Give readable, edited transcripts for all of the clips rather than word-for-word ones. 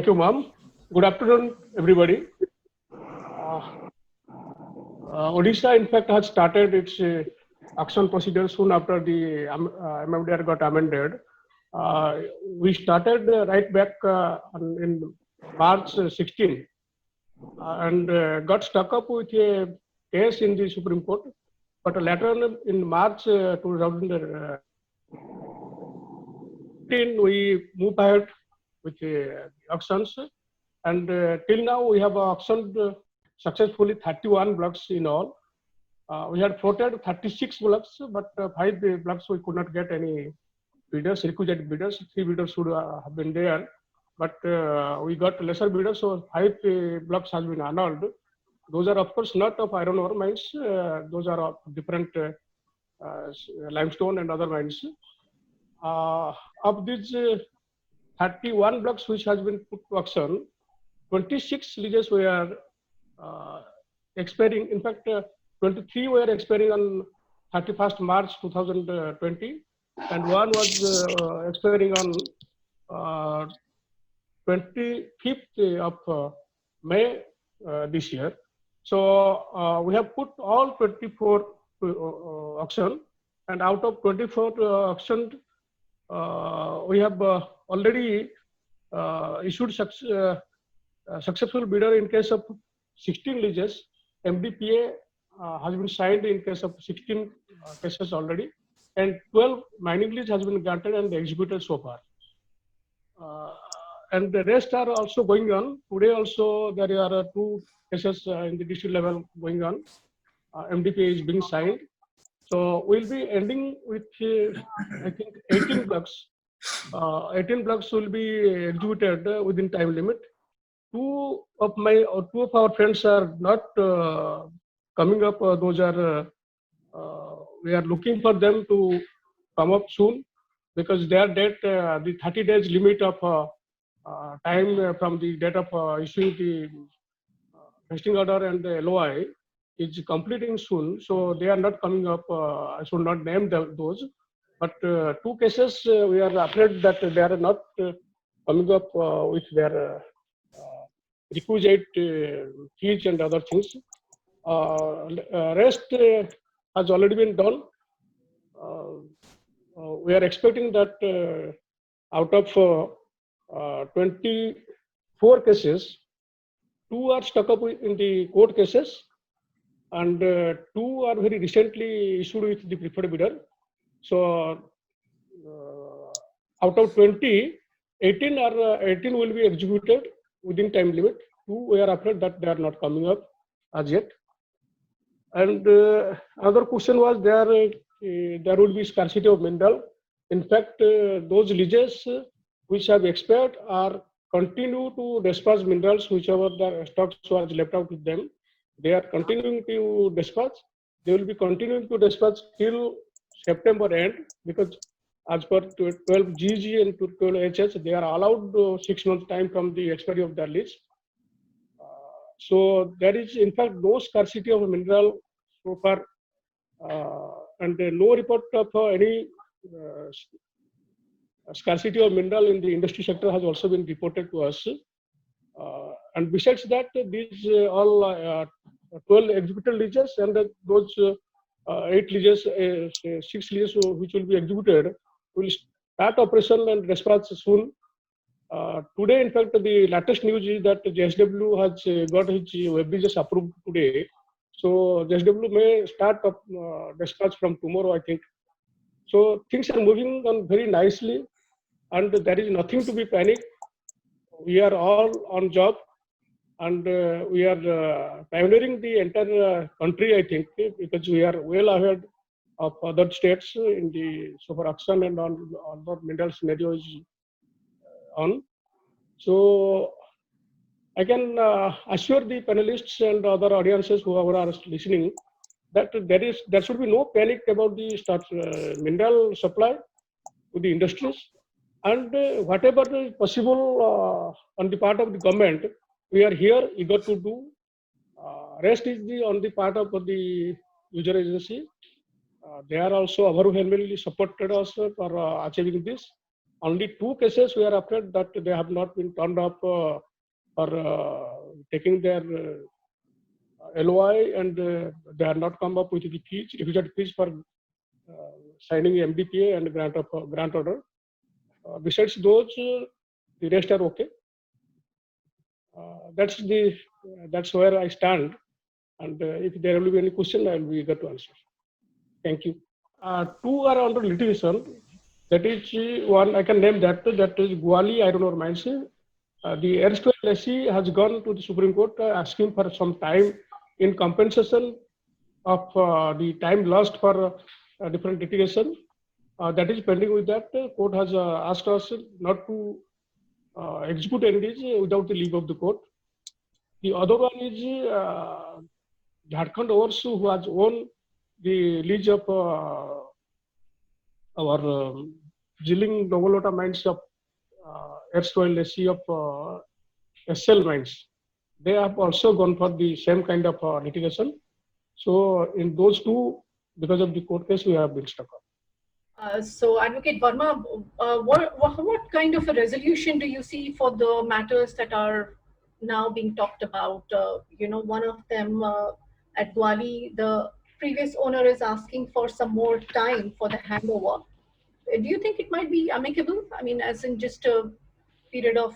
Thank you, ma'am. Good afternoon, everybody. Uh, Odisha, in fact, has started its action procedure soon after the MMDR got amended. We started right back in March 16 and got stuck up with a case in the Supreme Court. But later on in March 2018, we moved ahead with the auctions. And till now, we have auctioned successfully 31 blocks in all. We had floated 36 blocks, but 5 blocks we could not get any bidders, requisite bidders. 3 bidders should have been there, but we got lesser bidders, so 5 blocks has been annulled. Those are, of course, not of iron ore mines. Those are of different limestone and other mines. Of these 31 blocks which has been put to auction, 26 leases were expiring. In fact, 23 were expiring on 31st March 2020, and one was expiring on 25th of May this year. So we have put all 24 to auction, and out of 24 auctioned, we have already issued successful bidder in case of 16 leases. MDPA has been signed in case of 16 cases already, and 12 mining lease has been granted and executed so far. And the rest are also going on. Today also there are 2 cases in the district level going on. MDPA is being signed. So we'll be ending with, I think, 18 blocks. 18 blocks will be executed within time limit. Two of our friends are not coming up. Those are we are looking for them to come up soon, because their date, the 30 days limit of time from the date of issuing the vesting order and the LOI is completing soon. So they are not coming up. I should not name those, but 2 cases we are afraid that they are not coming up with their requisite fees and other things. Rest has already been done. We are expecting that out of 24 cases, 2 are stuck up in the court cases, and 2 are very recently issued with the preferred bidder. So out of 20, 18 will be executed within time limit. 2 we are afraid that they are not coming up as yet. And another question was there would be scarcity of mineral. In fact, those leases which have expired are continue to dispatch minerals, whichever the stocks was left out with them. They are continuing to dispatch. They will be continuing to dispatch till September end, because as per 12 GG and 12 HS, they are allowed 6 months time from the expiry of their lease. So there is in fact no scarcity of mineral so far, and no report of any scarcity of mineral in the industry sector has also been reported to us. And besides that, these all 12 executed leases and those 8 leases, 6 leases which will be executed will start operation and dispatch soon. Today, in fact, the latest news is that JSW has got his web bridges approved today. So JSW may start dispatch from tomorrow, I think. So things are moving on very nicely, and there is nothing to be panicked. We are all on job, and we are pioneering the entire country, I think, because we are well ahead of other states in the super auction and on other mineral scenarios on. So I can assure the panelists and other audiences who are listening that there should be no panic about the mineral supply to the industries, and whatever is possible on the part of the government, we are here eager to do. Rest is on the part of the user agency. They are also overwhelmingly supported us for achieving this. Only 2 cases we are afraid that they have not been turned up for taking their LOI, and they have not come up with the fees, requisite fees for signing MDPA and grant order. Besides those, the rest are okay. That's where I stand. And if there will be any question, I will be eager to answer. Thank you. Two are under litigation. That is one, I can name that. That is Guwali Iron Ore Mines. The erstwhile lessee has gone to the Supreme Court asking for some time in compensation of the time lost for different litigation. That is pending with that. Court has asked us not to execute NDs without the leave of the court. The other one is Jharkhand Ores, who has won the lease of our Jilin Dongolota mines of erstwhile lessee of SL mines. They have also gone for the same kind of litigation. So in those two, because of the court case, we have been stuck up. So Advocate Verma, what kind of a resolution do you see for the matters that are now being talked about? One of them at Guwali, the previous owner is asking for some more time for the handover. Do you think it might be amicable? I mean, as in just a period of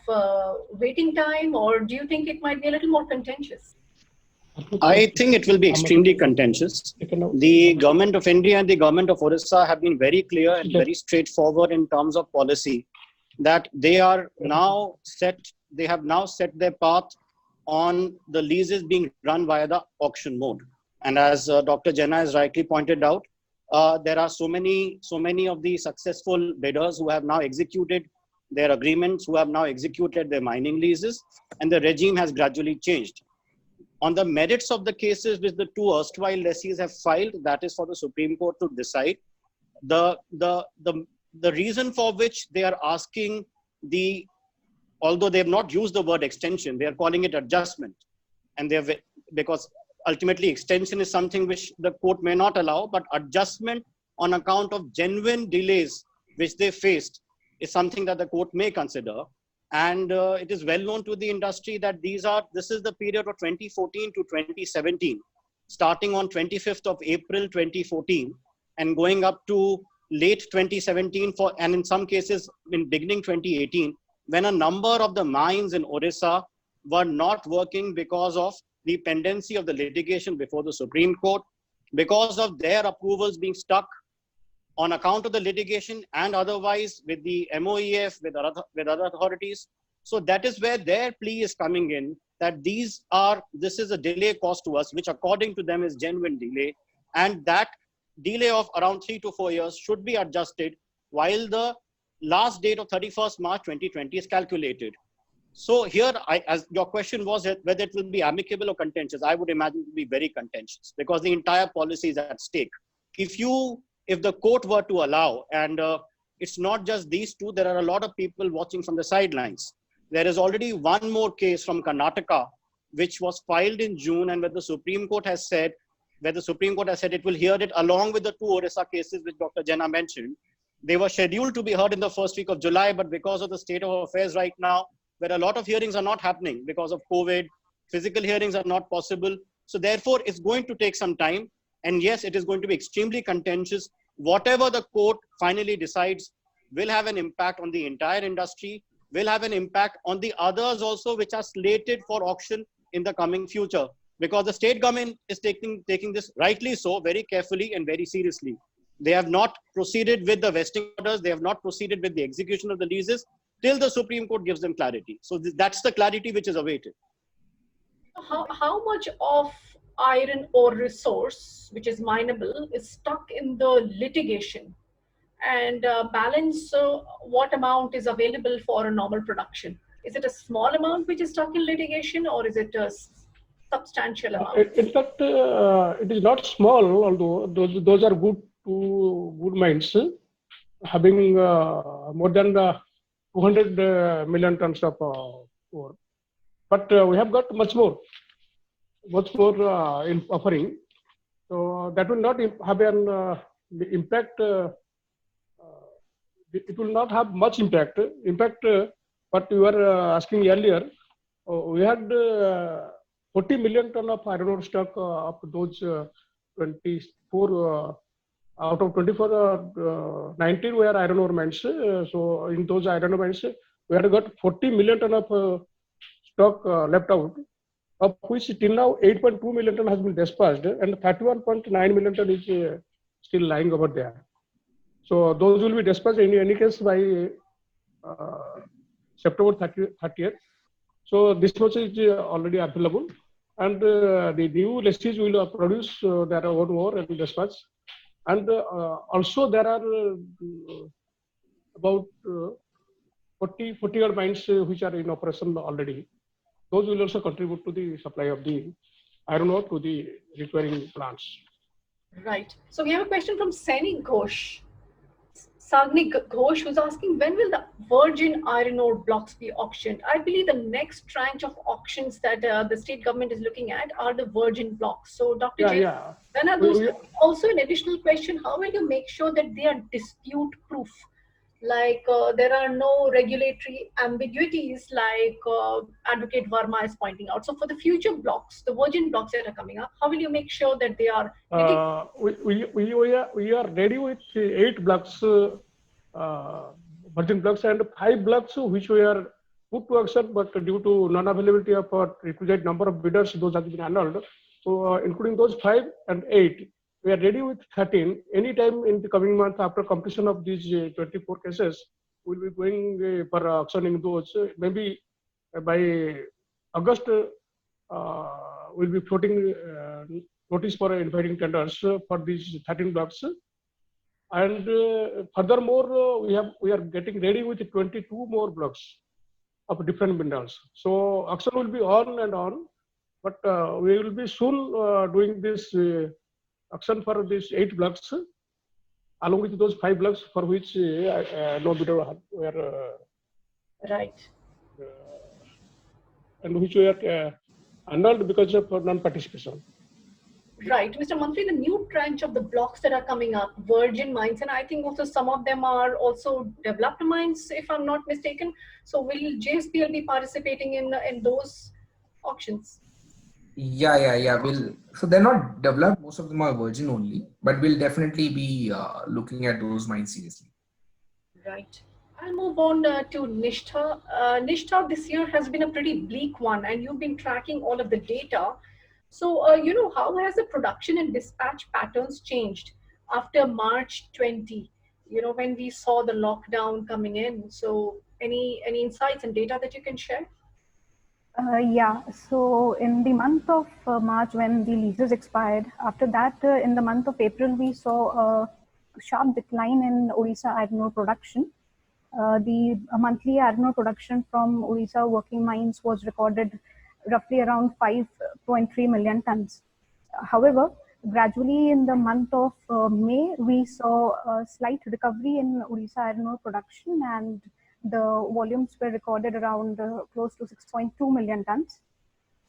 waiting time, or do you think it might be a little more contentious? I think it will be extremely contentious. The government of India and the government of Orissa have been very clear and very straightforward in terms of policy that they have now set their path on the leases being run via the auction mode. And as Dr. Jena has rightly pointed out, there are so many of the successful bidders who have now executed their agreements, who have now executed their mining leases, and the regime has gradually changed. On the merits of the cases which the two erstwhile lessees have filed, that is for the Supreme Court to decide. The reason for which they are asking although they have not used the word extension, they are calling it adjustment. And because ultimately extension is something which the court may not allow, but adjustment on account of genuine delays which they faced is something that the court may consider. And it is well known to the industry that this is the period of 2014 to 2017, starting on 25th of April 2014 and going up to late 2017 and in some cases in beginning 2018, when a number of the mines in Orissa were not working because of the pendency of the litigation before the Supreme Court, because of their approvals being stuck on account of the litigation and otherwise with the MOEF, with other authorities. So that is where their plea is coming in, that this is a delay cost to us, which according to them is genuine delay. And that delay of around 3 to 4 years should be adjusted while the last date of 31st March 2020 is calculated. So here, as your question was whether it will be amicable or contentious, I would imagine it will be very contentious because the entire policy is at stake. If the court were to allow, and it's not just these two, there are a lot of people watching from the sidelines. There is already one more case from Karnataka, which was filed in June, and where the Supreme Court has said it will hear it along with the two Orissa cases which Dr. Jena mentioned. They were scheduled to be heard in the first week of July, but because of the state of affairs right now, where a lot of hearings are not happening because of COVID, physical hearings are not possible. So therefore, it's going to take some time. And yes, it is going to be extremely contentious. Whatever the court finally decides will have an impact on the entire industry, will have an impact on the others also, which are slated for auction in the coming future. Because the state government is taking this rightly so, very carefully and very seriously. They have not proceeded with the vesting orders. They have not proceeded with the execution of the leases till the Supreme Court gives them clarity. So that's the clarity which is awaited. How much of iron ore resource, which is mineable, is stuck in the litigation? And balance, what amount is available for a normal production? Is it a small amount which is stuck in litigation, or is it a substantial amount? In fact, it is not small, although those are good mines, having more than 200 million tons of ore. But we have got much more in offering. So that will not have an impact it will not have much impact. In fact, what you were asking earlier, we had 40 million ton of iron ore stock of those 24 out of 24, 19 were iron ore mines. So in those iron ore mines, we had got 40 million ton of stock left out, of which till now 8.2 million ton has been dispatched, and 31.9 million ton is still lying over there. So those will be dispatched in any case by September 30th. So this much is already available, and the new lessees will produce their own ore and dispatch. And also there are about 40 odd mines which are in operation already. Those will also contribute to the supply of the iron ore to the requiring plants. Right. So we have a question from Sani Ghosh. Sagni Ghosh, who's asking, when will the virgin iron ore blocks be auctioned? I believe the next tranche of auctions that the state government is looking at are the virgin blocks. So Dr. J, when are those? Also an additional question, how will you make sure that they are dispute proof? Like there are no regulatory ambiguities like Advocate Verma is pointing out. So for the future blocks, the virgin blocks that are coming up, how will you make sure that they are? We are ready with 8 blocks, virgin blocks, and 5 blocks which we are put to auction, but due to non-availability of a requisite number of bidders, those have been annulled. So including those 5 and 8, we are ready with 13. Anytime in the coming month after completion of these 24 cases, we'll be going for auctioning those. Maybe by August, we'll be floating notice for inviting tenders for these 13 blocks. And furthermore, we are getting ready with 22 more blocks of different minerals. So auction will be on and on, but we will be soon doing this auction for these 8 blocks, along with those 5 blocks for which no bidder were right, and which were annulled because of non-participation. Right, Mr. Mantri, the new tranche of the blocks that are coming up, virgin mines, and I think also some of them are also developed mines, if I'm not mistaken. So will JSPL be participating in those auctions? Yeah. So they're not developed. Most of them are virgin only, but we'll definitely be looking at those mines seriously. Right. I'll move on to Nishtha. Nishtha, this year has been a pretty bleak one, and you've been tracking all of the data. So, how has the production and dispatch patterns changed after March 20? When we saw the lockdown coming in. So, any insights and data that you can share? So in the month of March, when the leases expired, after that, in the month of April, we saw a sharp decline in Odisha iron ore production. The monthly iron ore production from Odisha working mines was recorded roughly around 5.3 million tons. However, gradually in the month of May, we saw a slight recovery in Odisha iron ore production, and the volumes were recorded around close to 6.2 million tons.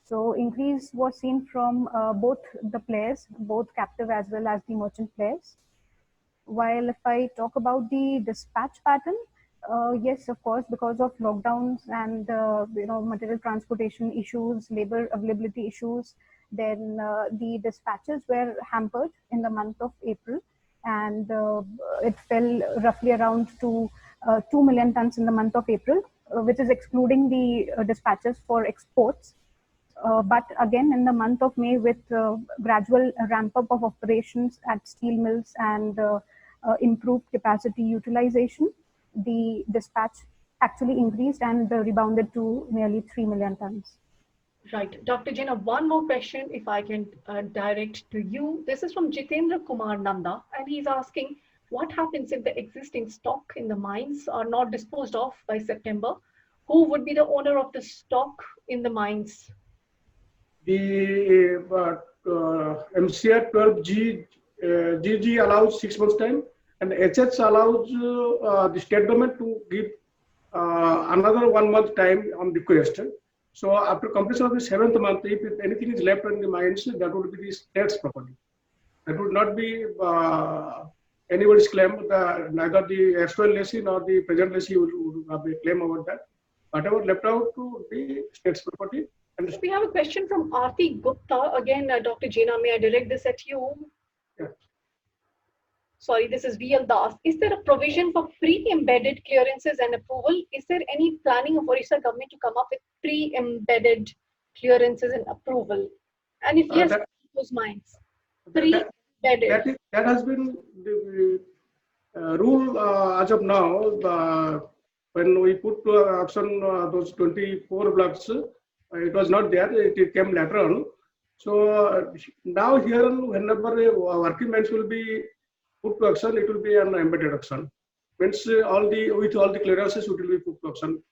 So increase was seen from both the players, both captive as well as the merchant players. While if I talk about the dispatch pattern, yes, of course, because of lockdowns and material transportation issues, labor availability issues, then the dispatches were hampered in the month of April, and it fell roughly around to 2 million tons in the month of April, which is excluding the dispatches for exports. But again, in the month of May, with gradual ramp up of operations at steel mills and improved capacity utilization, the dispatch actually increased and rebounded to nearly 3 million tons. Right. Dr. Jaina, one more question, if I can direct to you. This is from Jitendra Kumar Nanda, and he's asking, what happens if the existing stock in the mines are not disposed of by September? Who would be the owner of the stock in the mines? The MCR 12G GG allows 6 months time, and HS allows the state government to give another 1 month time on request. So after completion of the 7th month, if anything is left in the mines, that would be the state's property. That would not be anybody's claim. Neither the erstwhile lessee nor the present lessee would have a claim about that. Whatever left out to the state's property. And We have a question from Aarti Gupta. Again, Dr. Jena, may I direct this at you? Yeah. Sorry, this is VL Das. Is there a provision for pre-embedded clearances and approval? Is there any planning of Orissa government to come up with pre-embedded clearances and approval? And if yes, those mines? Pre-embedded. That has been the rule as of now. When we put to auction those 24 blocks, it was not there. It came later on. So now here, whenever working mines will be put to auction, it will be an embedded auction. Means with all the clearances, it will be put to auction.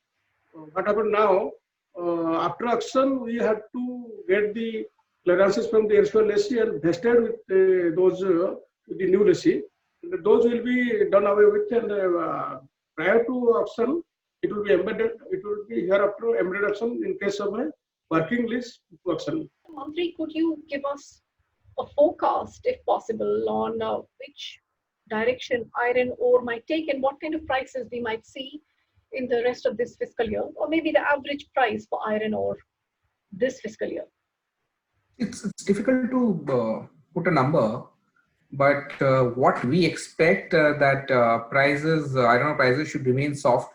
What happened now? After auction, we had to get the clearances from the erstwhile lessee and vested with those with the new lessee. Those will be done away with, and prior to auction, it will be embedded. It will be hereafter embedded auction in case of a working lease to auction. Mantri, could you give us a forecast, if possible, on which direction iron ore might take and what kind of prices we might see in the rest of this fiscal year, or maybe the average price for iron ore this fiscal year? It's difficult to put a number, but what we expect that prices, iron ore prices should remain soft.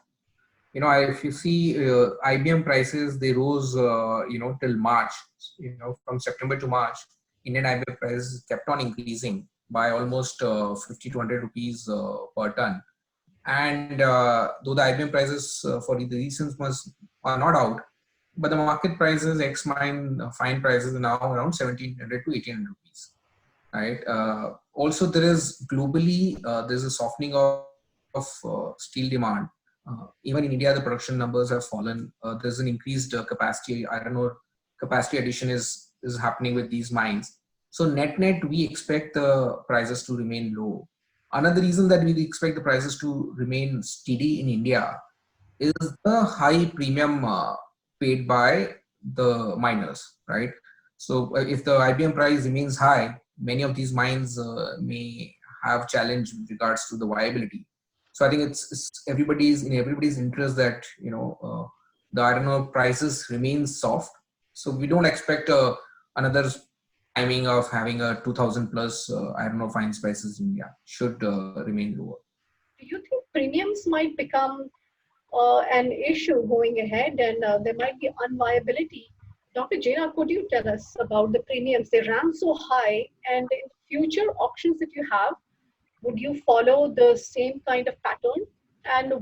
You know, if you see IBM prices, they rose, till March. You know, from September to March, Indian IBM prices kept on increasing by almost 50 to 100 rupees per ton. And though the IBM prices for the reasons are not out, but the market prices, ex-mine fine prices are now around 1700 to 1800 rupees. Right. Also, there is globally there's a softening of steel demand. Even in India, the production numbers have fallen. There's an increased capacity. Iron ore capacity addition is happening with these mines. So net, we expect the prices to remain low. Another reason that we expect the prices to remain steady in India is the high premium paid by the miners, right? So if the IBM price remains high, many of these mines may have challenge with regards to the viability. So I think it's everybody's interest that the iron ore prices remain soft. So we don't expect another timing of having a 2000 plus iron ore fines prices in India. Should remain lower. Do you think premiums might become an issue going ahead, and there might be unviability? Dr. Jena, could you tell us about the premiums? They ran so high, and in future auctions that you have, would you follow the same kind of pattern? And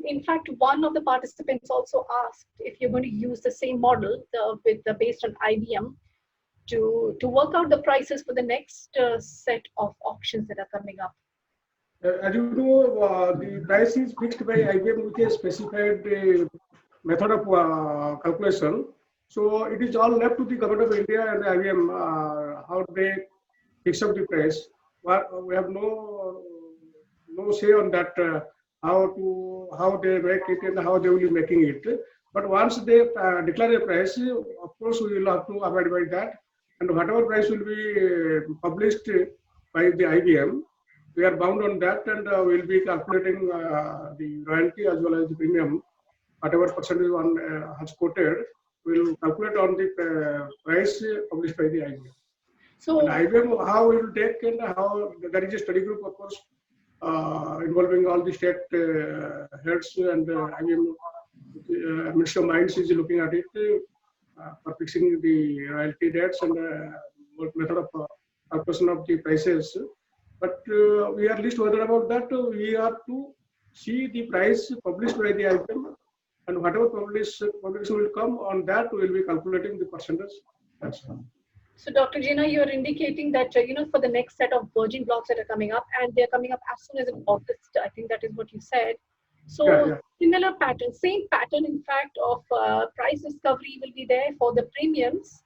in fact, one of the participants also asked if you're going to use the same model based on IBM to work out the prices for the next set of auctions that are coming up. As you know, the price is fixed by IBM with a specified method of calculation. So it is all left to the government of India and IBM how they fix up the price. We have no say on that, how they make it and how they will be making it. But once they declare a price, of course we will have to abide by that. And whatever price will be published by the IBM, we are bound on that, and we will be calculating the royalty as well as the premium. Whatever percentage one has quoted, we will calculate on the price published by the IBM. So and IBM, how it will take, and how there is a study group, of course, involving all the state heads, and IBM Ministry of Mines is looking at it for fixing the royalty rates and method of calculation of the prices. But we are least worried about that. We have to see the price published by the IBM, and whatever publication will come on that, we will be calculating the percentage. That's all. So, Dr. Jena, you are indicating that for the next set of virgin blocks that are coming up, and they're coming up as soon as in August. I think that is what you said. So, Similar pattern, same pattern, in fact, of price discovery will be there for the premiums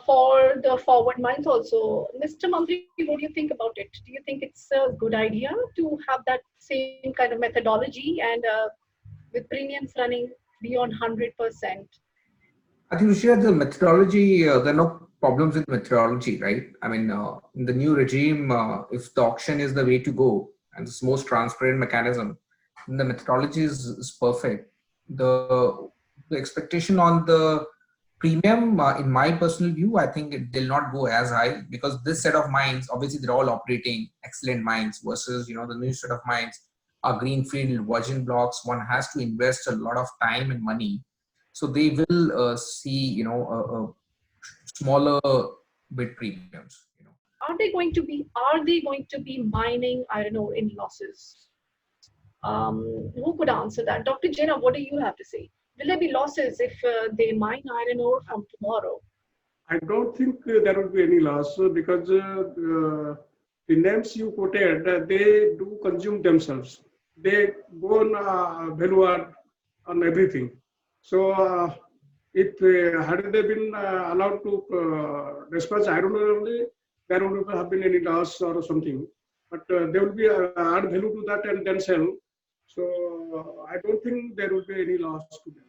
for the forward mines also. Mr. Mantri, what do you think about it? Do you think it's a good idea to have that same kind of methodology and with premiums running beyond 100%? I think Ruchira, the methodology, there are no problems with methodology, right? I mean, in the new regime, if the auction is the way to go and it's the most transparent mechanism, then the methodology is perfect. The expectation on the premium, in my personal view, I think it will not go as high because this set of mines, obviously they're all operating excellent mines versus, you know, the new set of mines are greenfield virgin blocks. One has to invest a lot of time and money. So they will see, you know, a smaller bid premiums. You know, Are they going to be mining iron ore in losses? Who could answer that? Dr. Jena, what do you have to say? Will there be losses if they mine iron ore from tomorrow? I don't think there will be any loss because the names you quoted, they do consume themselves. They go on value add on everything. So if had they been allowed to dispatch iron ore only, there would not have been any loss or something. But there will be add value to that and then sell. So I don't think there will be any loss to them.